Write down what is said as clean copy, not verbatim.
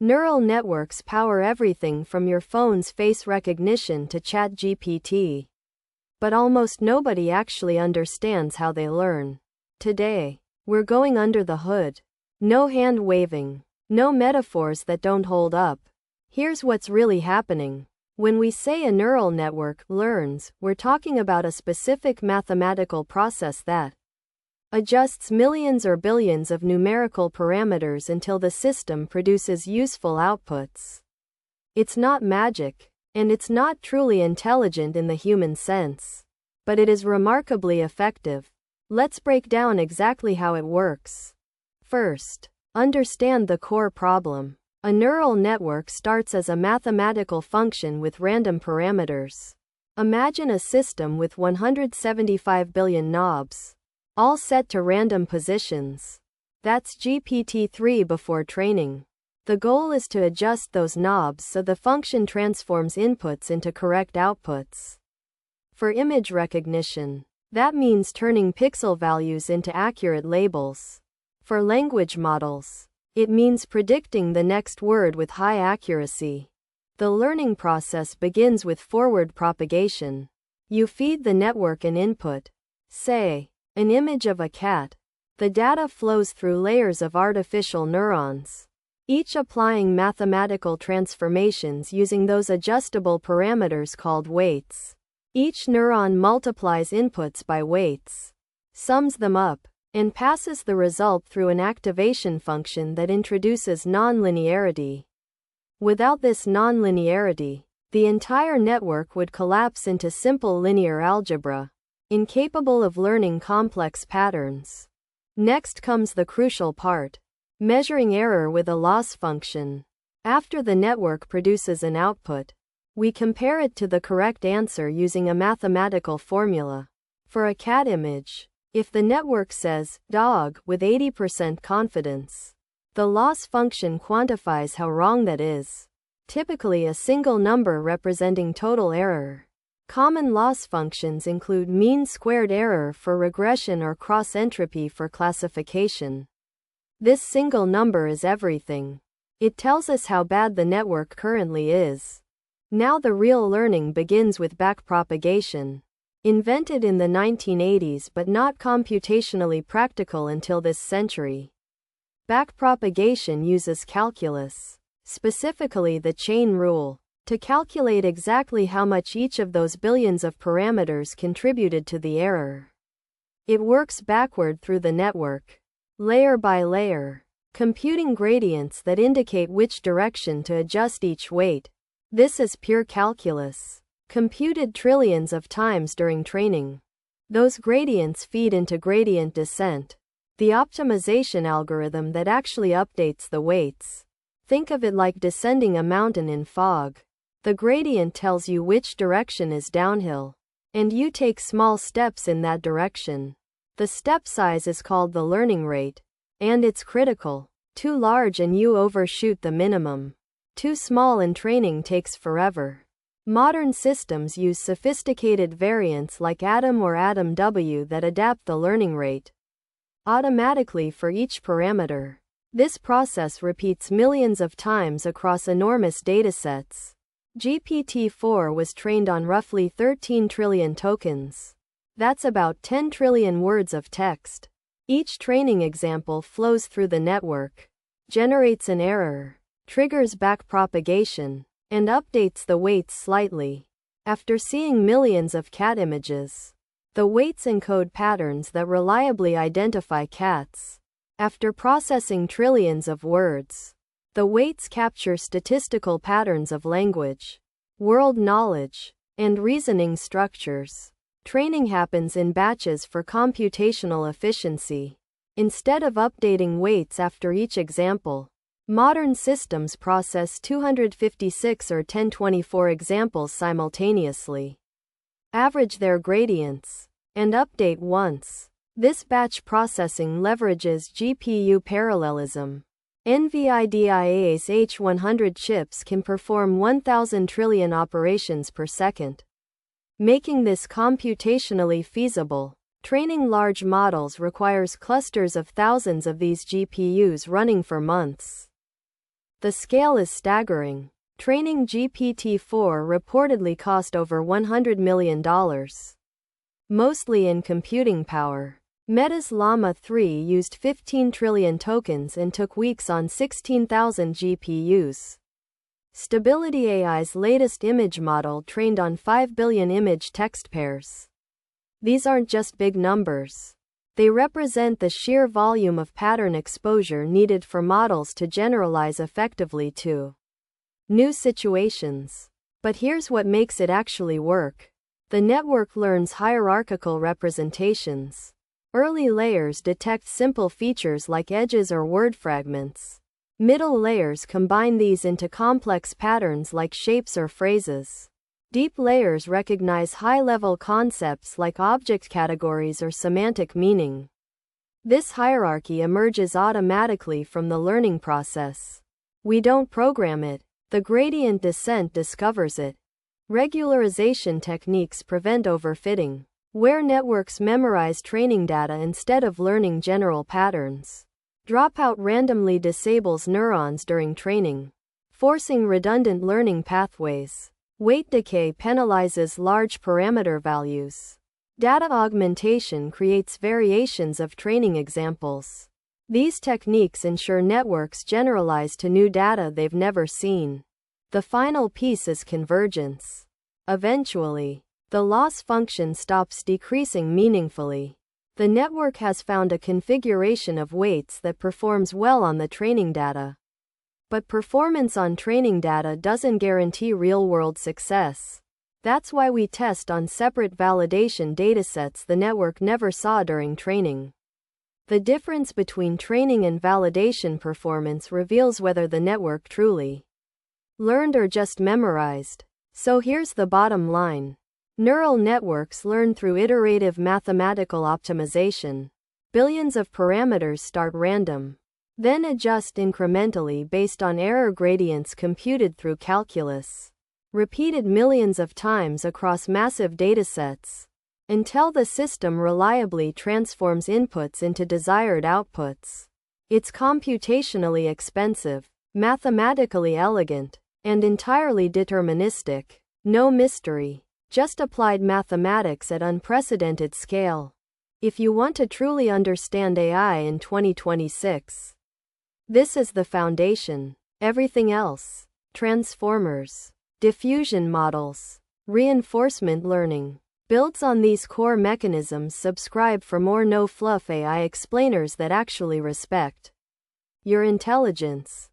Neural networks power everything from your phone's face recognition to ChatGPT. But almost nobody actually understands how they learn. Today, we're going under the hood. No hand waving. No metaphors that don't hold up. Here's what's really happening. When we say a neural network learns, we're talking about a specific mathematical process that adjusts millions or billions of numerical parameters until the system produces useful outputs. It's not magic, and it's not truly intelligent in the human sense. But it is remarkably effective. Let's break down exactly how it works. First, understand the core problem. A neural network starts as a mathematical function with random parameters. Imagine a system with 175 billion knobs, all set to random positions. That's GPT-3 before training. The goal is to adjust those knobs so the function transforms inputs into correct outputs. For image recognition, that means turning pixel values into accurate labels. For language models, it means predicting the next word with high accuracy. The learning process begins with forward propagation. You feed the network an input, say, an image of a cat. The data flows through layers of artificial neurons, each applying mathematical transformations using those adjustable parameters called weights. Each neuron multiplies inputs by weights, sums them up, and passes the result through an activation function that introduces nonlinearity. Without this nonlinearity, the entire network would collapse into simple linear algebra, incapable of learning complex patterns. Next comes the crucial part: measuring error with a loss function. After the network produces an output, we compare it to the correct answer using a mathematical formula. For a cat image, if the network says dog with 80% confidence, the loss function quantifies how wrong that is, typically a single number representing total error. Common loss functions include mean squared error for regression or cross entropy for classification. This single number is everything. It tells us how bad the network currently is. Now the real learning begins with backpropagation. Invented in the 1980s but not computationally practical until this century. Backpropagation uses calculus, specifically the chain rule, to calculate exactly how much each of those billions of parameters contributed to the error. It works backward through the network, layer by layer, computing gradients that indicate which direction to adjust each weight. This is pure calculus, computed trillions of times during training. Those gradients feed into gradient descent, the optimization algorithm that actually updates the weights. Think of it like descending a mountain in fog. The gradient tells you which direction is downhill, and you take small steps in that direction. The step size is called the learning rate, and it's critical. Too large and you overshoot the minimum. Too small and training takes forever. Modern systems use sophisticated variants like Atom or Atom W that adapt the learning rate automatically for each parameter. This process repeats millions of times across enormous datasets. GPT-4 was trained on roughly 13 trillion tokens. That's about 10 trillion words of text. Each training example flows through the network, generates an error, triggers backpropagation, and updates the weights slightly. After seeing millions of cat images, the weights encode patterns that reliably identify cats. After processing trillions of words, the weights capture statistical patterns of language, world knowledge, and reasoning structures. Training happens in batches for computational efficiency. Instead of updating weights after each example, modern systems process 256 or 1024 examples simultaneously, average their gradients, and update once. This batch processing leverages GPU parallelism. NVIDIA's H100 chips can perform 1,000 trillion operations per second. Making this computationally feasible, training large models requires clusters of thousands of these GPUs running for months. The scale is staggering. Training GPT-4 reportedly cost over $100 million, mostly in computing power. Meta's Llama 3 used 15 trillion tokens and took weeks on 16,000 GPUs. Stability AI's latest image model trained on 5 billion image text pairs. These aren't just big numbers. They represent the sheer volume of pattern exposure needed for models to generalize effectively to new situations. But here's what makes it actually work. The network learns hierarchical representations. Early layers detect simple features like edges or word fragments. Middle layers combine these into complex patterns like shapes or phrases. Deep layers recognize high-level concepts like object categories or semantic meaning. This hierarchy emerges automatically from the learning process. We don't program it. The gradient descent discovers it. Regularization techniques prevent overfitting, where networks memorize training data instead of learning general patterns. Dropout randomly disables neurons during training, forcing redundant learning pathways. Weight decay penalizes large parameter values. Data augmentation creates variations of training examples. These techniques ensure networks generalize to new data they've never seen. The final piece is convergence. Eventually, the loss function stops decreasing meaningfully. The network has found a configuration of weights that performs well on the training data. But performance on training data doesn't guarantee real-world success. That's why we test on separate validation datasets the network never saw during training. The difference between training and validation performance reveals whether the network truly learned or just memorized. So here's the bottom line. Neural networks learn through iterative mathematical optimization. Billions of parameters start random, then adjust incrementally based on error gradients computed through calculus, repeated millions of times across massive datasets, until the system reliably transforms inputs into desired outputs. It's computationally expensive, mathematically elegant, and entirely deterministic. No mystery, just applied mathematics at unprecedented scale. If you want to truly understand AI in 2026, this is the foundation. Everything else, transformers, diffusion models, reinforcement learning, builds on these core mechanisms. Subscribe for more no-fluff AI explainers that actually respect your intelligence.